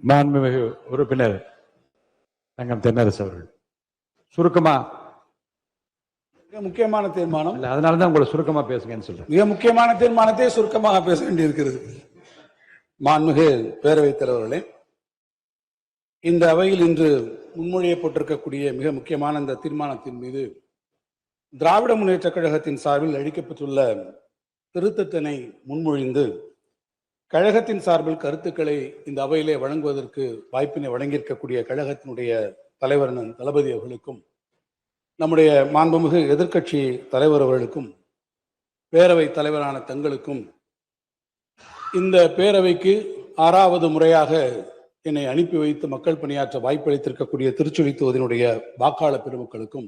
மாண்புமிகு உறுப்பினர் தங்கம் தென்னரசு அவர்கள் சுருக்கமா. மிக முக்கியமான தீர்மானம், அதனாலதான் உங்களை சுருக்கமா பேசுங்கன்னு சொல்றேன். மிக முக்கியமான தீர்மானத்தை சுருக்கமாக பேச வேண்டியிருக்கிறது. மாண்புமிகு பேரவைத் தலைவர்களே, இந்த அவையில் இன்று முன்மொழியப்பட்டிருக்கக்கூடிய மிக முக்கியமான இந்த தீர்மானத்தின் மீது திராவிட முன்னேற்ற கழகத்தின் சார்பில் அளிக்கப்பட்டுள்ள திருத்தத்தினை முன்மொழிந்து கழகத்தின் சார்பில் கருத்துக்களை இந்த அவையிலே வழங்குவதற்கு வாய்ப்பினை வழங்கியிருக்கக்கூடிய கழகத்தினுடைய தலைவர் தளபதி அவர்களுக்கும், நம்முடைய மாண்புமிகு எதிர்க்கட்சி தலைவர் அவர்களுக்கும், பேரவை தலைவரான தங்களுக்கும், இந்த பேரவைக்கு 6வது முறையாக என்னை அனுப்பி வைத்து மக்கள் பணியாற்ற வாய்ப்பளித்திருக்கக்கூடிய திருச்சுழி தொகுதியினுடைய வாக்காளர் பெருமக்களுக்கும்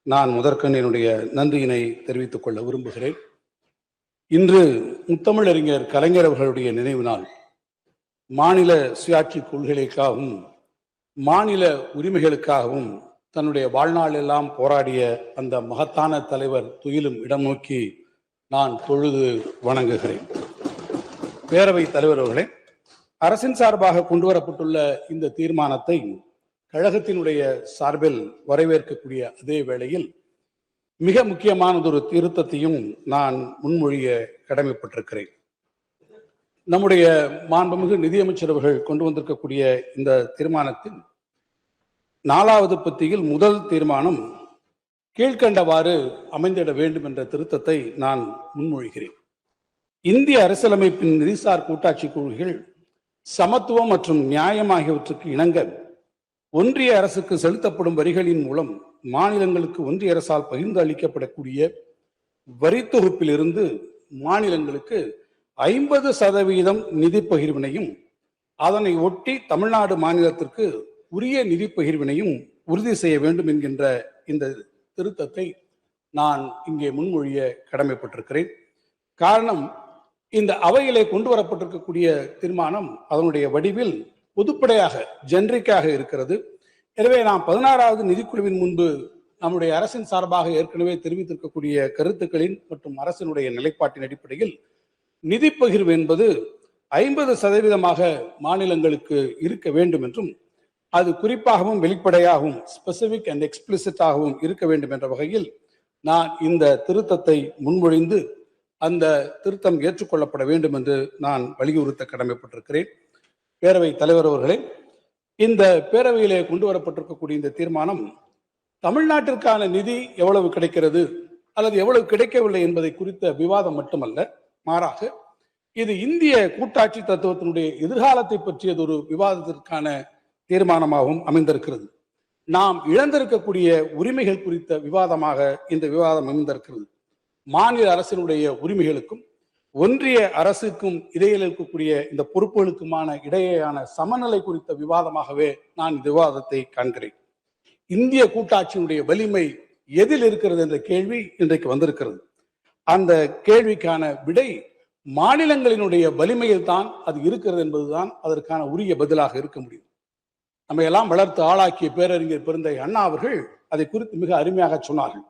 நான் முதற்கண் என்னுடைய நன்றியினை தெரிவித்துக் கொள்ள விரும்புகிறேன். இன்று முத்தமிழறிஞர் கலைஞர் அவர்களுடைய நினைவு நாள். மாநில சுயாட்சி கொள்கைகளுக்காகவும் மாநில உரிமைகளுக்காகவும் தன்னுடைய வாழ்நாள் எல்லாம் போராடிய அந்த மகத்தான தலைவர் துயிலும் இடம் நோக்கி நான் தொழுது வணங்குகிறேன். பேரவை தலைவர் அவர்களே, அரசின் சார்பாக கொண்டு வரப்பட்டுள்ள இந்த தீர்மானத்தை கழகத்தினுடைய சார்பில் வரவேற்கக்கூடிய அதே வேளையில் மிக முக்கியமானதொரு திருத்தத்தையும் நான் முன்மொழிய கடமைப்பட்டிருக்கிறேன். நம்முடைய மாண்புமிகு நிதியமைச்சர் அவர்கள் கொண்டு வந்திருக்கக்கூடிய இந்த தீர்மானத்தில் 4வது பத்தியில் முதல் தீர்மானம் கீழ்கண்டவாறு அமைந்திட வேண்டும் என்ற திருத்தத்தை நான் முன்மொழிகிறேன். இந்திய அரசியலமைப்பின் நிதிசார் கூட்டாட்சி கொள்கைகள் சமத்துவம் மற்றும் நியாயம் ஆகியவற்றுக்கு இணங்க ஒன்றிய அரசுக்கு செலுத்தப்படும் வரிகளின் மூலம் மாநிலங்களுக்கு ஒன்றிய அரசால் பகிர்ந்து அளிக்கப்படக்கூடிய வரி தொகுப்பிலிருந்து மாநிலங்களுக்கு 50% நிதி பகிர்வினையும் அதனை ஒட்டி தமிழ்நாடு மாநிலத்திற்கு உரிய நிதி பகிர்வினையும் உறுதி செய்ய வேண்டும் என்கின்ற இந்த திருத்தத்தை நான் இங்கே முன்மொழிய கடமைப்பட்டிருக்கிறேன். காரணம், இந்த அவையிலே கொண்டு வரப்பட்டிருக்கக்கூடிய தீர்மானம் அதனுடைய வடிவில் பொதுப்படையாக ஜெனரிக்காக இருக்கிறது. எனவே நாம் 16வது நிதிக்குழுவின் முன்பு நம்முடைய அரசின் சார்பாக ஏற்கனவே தெரிவித்திருக்கக்கூடிய கருத்துக்களின் மற்றும் அரசினுடைய நிலைப்பாட்டின் அடிப்படையில் நிதி பகிர்வு என்பது 50% மாநிலங்களுக்கு இருக்க வேண்டும் என்றும் அது குறிப்பாகவும் வெளிப்படையாகவும் ஸ்பெசிபிக் அண்ட் எக்ஸ்பிளிசிட்டாகவும் இருக்க வேண்டும் என்ற வகையில் நான் இந்த திருத்தத்தை முன்மொழிந்து அந்த திருத்தம் ஏற்றுக்கொள்ளப்பட வேண்டும் என்று நான் வலியுறுத்த கடமைப்பட்டிருக்கிறேன். பேரவை தலைவர் அவர்களே, இந்த பேரவையிலே கொண்டு வரப்பட்டிருக்கக்கூடிய இந்த தீர்மானம் தமிழ்நாட்டிற்கான நிதி எவ்வளவு கிடைக்கிறது அல்லது எவ்வளவு கிடைக்கவில்லை என்பதை குறித்த விவாதம் மட்டுமல்ல, மாறாக இது இந்திய கூட்டாட்சி தத்துவத்தினுடைய எதிர்காலத்தை பற்றியது ஒரு விவாதத்திற்கான தீர்மானமாகவும் அமைந்திருக்கிறது. நாம் இழந்திருக்கக்கூடிய உரிமைகள் குறித்த விவாதமாக இந்த விவாதம் அமைந்திருக்கிறது. மாநில அரசினுடைய உரிமைகளுக்கும் ஒன்றிய அரசுக்கும் இடையில் இருக்கக்கூடிய இந்த பொறுப்புகளுக்குமான இடையேயான சமநிலை குறித்த விவாதமாகவே நான் இந்த விவாதத்தை காண்கிறேன். இந்திய கூட்டாட்சியினுடைய வலிமை எதில் இருக்கிறது என்ற கேள்வி இன்றைக்கு வந்திருக்கிறது. அந்த கேள்விக்கான விடை மாநிலங்களினுடைய வலிமையில் தான் அது இருக்கிறது என்பதுதான் அதற்கான உரிய பதிலாக இருக்க முடியும். நம்ம எல்லாம் வளர்த்து ஆளாக்கிய பேரறிஞர் பெருந்தை அண்ணா அவர்கள் அதை குறித்து மிக அருமையாக சொன்னார்கள்.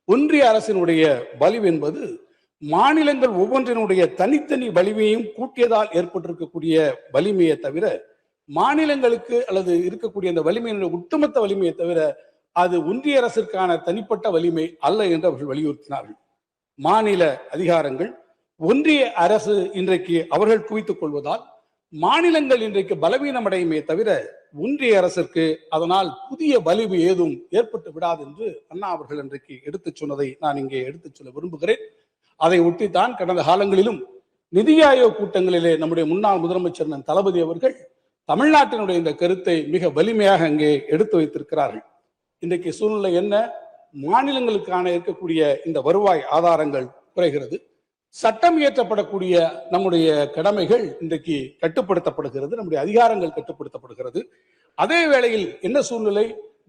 ஒன்றிய அரசினுடைய வலிவு என்பது மாநிலங்கள் ஒவ்வொன்றினுடைய தனித்தனி வலிமையும் கூட்டியதால் ஏற்பட்டிருக்கக்கூடிய வலிமையை தவிர, மாநிலங்களுக்கு அல்லது இருக்கக்கூடிய அந்த வலிமையினுடைய ஒட்டுமொத்த வலிமையை தவிர அது ஒன்றிய அரசிற்கான தனிப்பட்ட வலிமை அல்ல என்று அவர்கள் வலியுறுத்தினார்கள். மாநில அதிகாரங்கள் ஒன்றிய அரசு இன்றைக்கு அவர்கள் குவித்துக் கொள்வதால் மாநிலங்கள் இன்றைக்கு பலவீனமடையுமே தவிர ஒன்றிய அரசிற்கு அதனால் புதிய வலிவு ஏதும் ஏற்பட்டு விடாது என்று அண்ணா அவர்கள் இன்றைக்கு எடுத்துச் சொன்னதை நான் இங்கே எடுத்துச் சொல்ல விரும்புகிறேன். அதை ஒட்டித்தான் கடந்த காலங்களிலும் நிதி ஆயோக் கூட்டங்களிலே நம்முடைய முன்னாள் முதலமைச்சர் தளபதி அவர்கள் தமிழ்நாட்டினுடைய இந்த கருத்தை மிக வலிமையாக அங்கே எடுத்து வைத்திருக்கிறார்கள். இன்றைக்கு சூழ்நிலை என்ன? மாநிலங்களுக்கான இருக்கக்கூடிய இந்த வருவாய் ஆதாரங்கள் குறைகிறது. சட்டம் இயற்றப்படக்கூடிய நம்முடைய கடமைகள் இன்றைக்கு கட்டுப்படுத்தப்படுகிறது, நம்முடைய அதிகாரங்கள் கட்டுப்படுத்தப்படுகிறது. அதே வேளையில் என்ன சூழ்நிலை?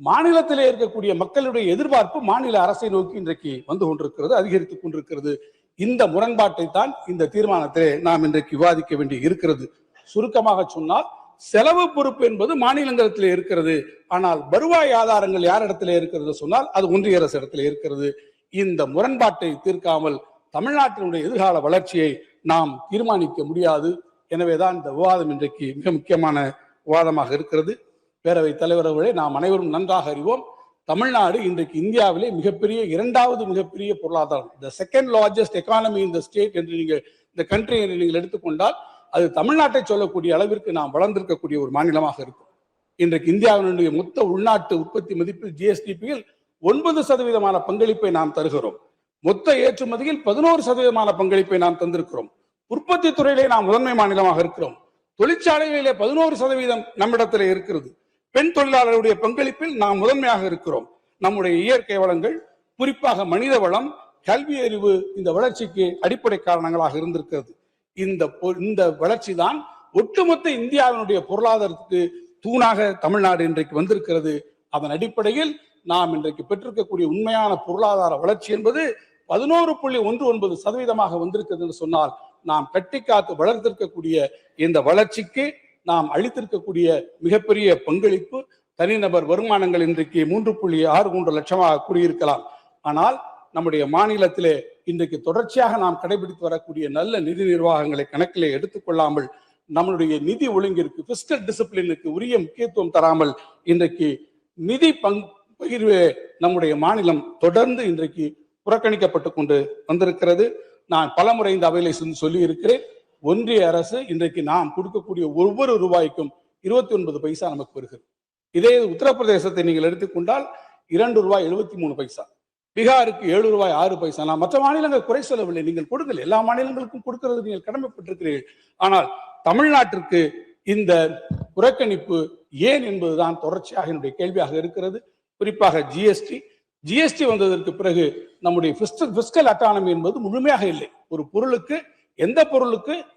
மாநிலத்திலே இருக்கக்கூடிய மக்களுடைய எதிர்பார்ப்பு மாநில அரசை நோக்கி இன்றைக்கு வந்து கொண்டிருக்கிறது, அதிகரித்துக் கொண்டிருக்கிறது. இந்த முரண்பாட்டை தான் இந்த தீர்மானத்திலே நாம் இன்றைக்கு விவாதிக்க வேண்டி இருக்கிறது. சுருக்கமாக சொன்னால், செலவு பொறுப்பு என்பது மாநிலங்களிடத்திலே இருக்கிறது, ஆனால் வருவாய் ஆதாரங்கள் யார் இடத்திலே இருக்கிறது சொன்னால் அது ஒன்றிய அரசு இடத்திலே இருக்கிறது. இந்த முரண்பாட்டை தீர்க்காமல் தமிழ்நாட்டினுடைய எதிர்கால வளர்ச்சியை நாம் தீர்மானிக்க முடியாது. எனவேதான் இந்த விவாதம் இன்றைக்கு மிக முக்கியமான விவாதமாக இருக்கிறது. பேரவைத் தலைவர் அவர்களே, நாம் அனைவரும் நன்றாக அறிவோம், தமிழ்நாடு இன்றைக்கு இந்தியாவிலே இரண்டாவது மிகப்பெரிய பொருளாதாரம், the second largest economy in the state என்று நீங்கள் இந்த கண்ட்ரி என்று நீங்கள் எடுத்துக்கொண்டால் அது தமிழ்நாட்டை சொல்லக்கூடிய அளவிற்கு நாம் வளர்ந்திருக்கக்கூடிய ஒரு மாநிலமாக இருக்கும். இன்றைக்கு இந்தியாவினுடைய மொத்த உள்நாட்டு உற்பத்தி மதிப்பில் ஜிஎஸ்டிபியில் 9% பங்களிப்பை நாம் தருகிறோம். மொத்த ஏற்றுமதியில் 11% பங்களிப்பை நாம் தந்திருக்கிறோம். உற்பத்தி துறையிலே நாம் முதன்மை மாநிலமாக இருக்கிறோம். தொழிற்சாலைகளிலே 11% நம்மிடத்திலே இருக்கிறது. பெண் தொழிலாளருடைய பங்களிப்பில் நாம் முதன்மையாக இருக்கிறோம். நம்முடைய இயற்கை வளங்கள், குறிப்பாக மனித வளம், கல்வி அறிவு இந்த வளர்ச்சிக்கு அடிப்படை காரணங்களாக இருந்திருக்கிறது. இந்த வளர்ச்சி தான் ஒட்டுமொத்த இந்தியாவினுடைய பொருளாதாரத்துக்கு தூணாக தமிழ்நாடு இன்றைக்கு வந்திருக்கிறது. அதன் அடிப்படையில் நாம் இன்றைக்கு பெற்றிருக்கக்கூடிய உண்மையான பொருளாதார வளர்ச்சி என்பது 11.19% வந்திருக்கிறது என்று சொன்னால், நாம் கட்டி காத்து வளர்த்திருக்கக்கூடிய இந்த வளர்ச்சிக்கு நாம் அளித்திருக்கக்கூடிய மிகப்பெரிய பங்களிப்பு தனிநபர் வருமானங்கள் இன்றைக்கு 3.63 லட்சமாக கூறியிருக்கலாம். ஆனால் நம்முடைய மாநிலத்திலே இன்றைக்கு தொடர்ச்சியாக நாம் கடைபிடித்து வரக்கூடிய நல்ல நிதி நிர்வாகங்களை கணக்கிலே எடுத்துக்கொள்ளாமல், நம்மளுடைய நிதி ஒழுங்கிற்கு, பிஸ்கல் டிசிப்ளினுக்கு உரிய முக்கியத்துவம் தராமல் இன்றைக்கு நிதி பகிர்வே நம்முடைய மாநிலம் தொடர்ந்து இன்றைக்கு புறக்கணிக்கப்பட்டு கொண்டு வந்திருக்கிறது. நான் பலமுறை இந்த அவையிலே சொல்லி இருக்கிறேன், ஒன்றிய அரசு இன்றைக்கு நாம் கொடுக்கக்கூடிய ஒவ்வொரு ரூபாய்க்கும் 29 பைசா நமக்கு வருகிறது. இதே உத்தரப்பிரதேசத்தை நீங்கள் எடுத்துக்கொண்டால் ₹2.73, பீகாருக்கு ₹7.06. நான் மற்ற மாநிலங்கள் குறை சொல்லவில்லை, நீங்கள் கொடுங்கள், எல்லா மாநிலங்களுக்கும் கொடுக்கிறது நீங்கள் கடமைப்பட்டிருக்கிறீர்கள். ஆனால் தமிழ்நாட்டிற்கு இந்த புறக்கணிப்பு ஏன் என்பதுதான் தொடர்ச்சியாக என்னுடைய கேள்வியாக இருக்கிறது. குறிப்பாக ஜிஎஸ்டி வந்ததற்கு பிறகு நம்முடைய பிஸ்கல் அட்டானமி என்பது முழுமையாக இல்லை. ஒரு பொருளுக்கு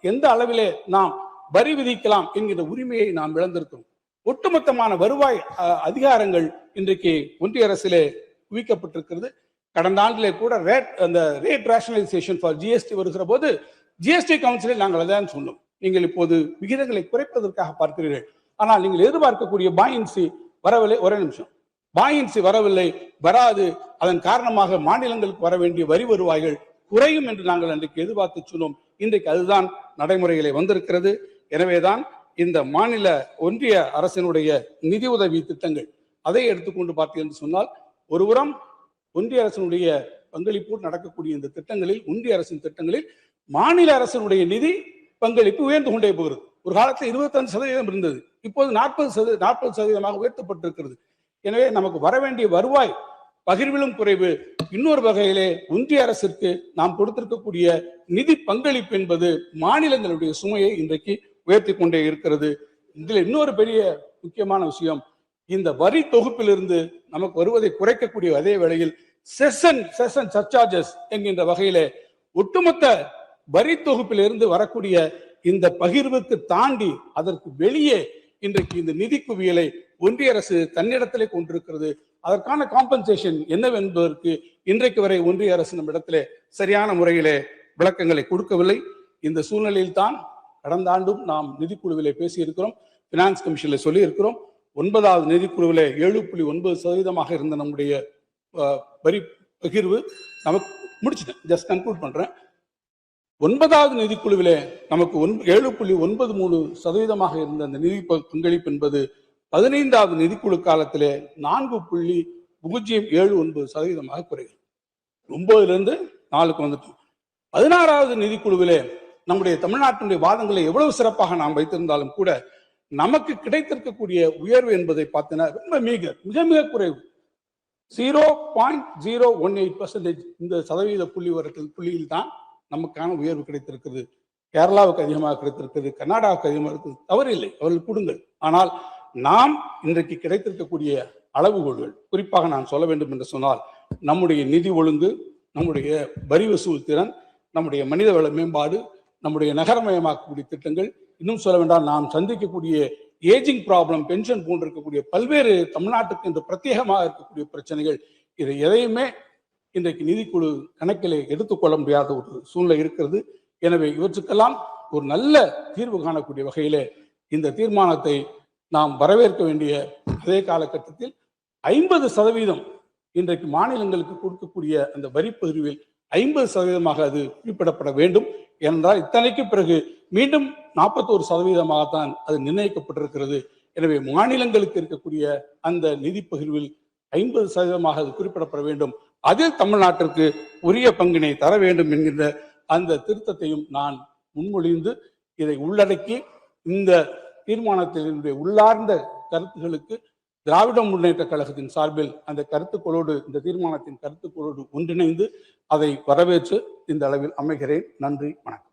எந்த அளவிலே நாம் வரி விதிக்கலாம் என்கிற உரிமையை நாம் இழந்திருக்கிறோம். ஒட்டுமொத்தமான வருவாய் அதிகாரங்கள் இன்றைக்கு ஒன்றிய அரசிலே குவிக்கப்பட்டிருக்கிறது. கடந்த ஆண்டிலே கூட ரேட் ரேஷனலைசேஷன் ஃபார் ஜிஎஸ்டி வருகிற போது ஜிஎஸ்டி கவுன்சிலில் நாங்கள் அதான் சொன்னோம், நீங்கள் இப்போது விகிதங்களை குறைப்பதற்காக பார்க்கிறீர்கள், ஆனால் நீங்கள் எதிர்பார்க்கக்கூடிய பாயின்சி வரவில்லை. ஒரே நிமிஷம், பாயின்சி வரவில்லை, வராது. அதன் காரணமாக மாநிலங்களுக்கு வர வேண்டிய வரி வருவாய்கள் குறையும் என்று நாங்கள் அன்றைக்கு எதிர்பார்த்து சொன்னோம். இன்றைக்கு அதுதான் நடைமுறைகளை வந்திருக்கிறது. எனவேதான் இந்த மாநில ஒன்றிய அரசினுடைய நிதி உதவி திட்டங்கள் அதை எடுத்துக்கொண்டு பார்த்தீர்கள் என்று சொன்னால், ஒருபுறம் ஒன்றிய அரசினுடைய பங்களிப்போடு நடக்கக்கூடிய இந்த திட்டங்களில், ஒன்றிய அரசின் திட்டங்களில் மாநில அரசினுடைய நிதி பங்களிப்பு உயர்ந்து கொண்டே போகிறது. ஒரு காலத்தில் 25% இருந்தது, இப்போது 40% உயர்த்தப்பட்டிருக்கிறது. எனவே நமக்கு வர வேண்டிய வருவாய் பகிர்விலும் குறைவு. இன்னொரு வகையிலே ஒன்றிய அரசிற்கு நாம் கொடுத்திருக்கக்கூடிய நிதி பங்களிப்பு என்பது மாநிலங்களுடைய சுமையை இன்றைக்கு உயர்த்தி கொண்டே இருக்கிறது. இதில் இன்னொரு பெரிய முக்கியமான விஷயம், இந்த வரி தொகுப்பிலிருந்து நமக்கு வருவதை குறைக்கக்கூடிய அதே வேளையில் செஷன் சர்சார்ஜஸ் என்கின்ற வகையிலே ஒட்டுமொத்த வரி தொகுப்பிலிருந்து வரக்கூடிய இந்த பகிர்வுக்கு தாண்டி அதற்கு வெளியே இன்றைக்கு இந்த நிதி குவியலை ஒன்றிய அரசு தன்னிடத்திலே கொண்டிருக்கிறது. அதற்கான காம்பன்சேஷன் என்னவென்பதற்கு இன்றைக்கு வரை ஒன்றிய அரசு நம்ம இடத்திலே சரியான முறையிலே விளக்கங்களை கொடுக்கவில்லை. இந்த சூழ்நிலையில் தான் கடந்த ஆண்டும் நாம் நிதிக்குழுவிலே பேசியிருக்கிறோம், பினான்ஸ் கமிஷன்ல சொல்லி இருக்கிறோம். 9வது நிதிக்குழுவிலே 7.9% இருந்த நம்முடைய வரி பகிர்வு நமக்கு முடிச்சுட்டேன், ஜஸ்ட் கன்க்ளூட் பண்றேன். 9வது நிதிக்குழுவிலே நமக்கு 7.93% இருந்த அந்த நிதி பங்களிப்பு என்பது 15வது நிதிக்குழு காலத்திலே 4.079% குறைகிறது. 9லிருந்து 4க்கு வந்துட்டோம். 16வது நிதிக்குழுவிலே நம்முடைய தமிழ்நாட்டினுடைய வாதங்களை எவ்வளவு சிறப்பாக நாம் வைத்திருந்தாலும் கூட நமக்கு கிடைத்திருக்கக்கூடிய உயர்வு என்பதை பார்த்தீங்கன்னா ரொம்ப மிக மிக குறைவு. 0.018% இந்த சதவீத புள்ளியில் தான் நமக்கான உயர்வு கிடைத்திருக்கிறது. கேரளாவுக்கு அதிகமாக கிடைத்திருக்கிறது, கர்நாடகாவுக்கு அதிகமாக இருக்கிறது, தவறில்லை, அவர்கள் கொடுங்கள். ஆனால் நாம் இன்றைக்கு கிடைத்திருக்கக்கூடிய அளவுகோல்கள், குறிப்பாக நான் சொல்ல வேண்டும் என்று சொன்னால், நம்முடைய நிதி ஒழுங்கு, நம்முடைய வரி வசூல் திறன், நம்முடைய மனிதவள மேம்பாடு, நம்முடைய நகரமயமாக்கக்கூடிய திட்டங்கள், இன்னும் சொல்ல வேண்டாம் நாம் சந்திக்கக்கூடிய ஏஜிங் ப்ராப்ளம், பென்ஷன் போன்று இருக்கக்கூடிய பல்வேறு தமிழ்நாட்டுக்கு என்று பிரத்யேகமாக இருக்கக்கூடிய பிரச்சனைகள், இதை எதையுமே இன்றைக்கு நிதிக்குழு கணக்கிலே எடுத்துக்கொள்ள முடியாத ஒரு சூழ்நிலை இருக்கிறது. எனவே இவற்றுக்கெல்லாம் ஒரு நல்ல தீர்வு காணக்கூடிய வகையிலே இந்த தீர்மானத்தை நாம் வரவேற்க வேண்டிய அதே காலகட்டத்தில் 50% இன்றைக்கு மாநிலங்களுக்கு கொடுக்கக்கூடிய அந்த வரி பகிர்வில் 50% அது குறிப்பிடப்பட வேண்டும். என்றால் இத்தனைக்கு பிறகு மீண்டும் 41%தான் அது நிர்ணயிக்கப்பட்டிருக்கிறது. எனவே மாநிலங்களுக்கு இருக்கக்கூடிய அந்த நிதி பகிர்வில் 50% அது குறிப்பிடப்பட வேண்டும். அதில் தமிழ்நாட்டிற்கு உரிய பங்கினை தர வேண்டும் என்கின்ற அந்த திருத்தத்தையும் நான் முன்மொழிந்து இதை உள்ளடக்கி இந்த தீர்மானத்தினுடைய உள்ளார்ந்த கருத்துகளுக்கு திராவிட முன்னேற்ற கழகத்தின் சார்பில் அந்த கருத்துக்களோடு இந்த தீர்மானத்தின் கருத்துக்களோடு ஒன்றிணைந்து அதை வரவேற்று இந்த அளவில் அமைகிறேன். நன்றி, வணக்கம்.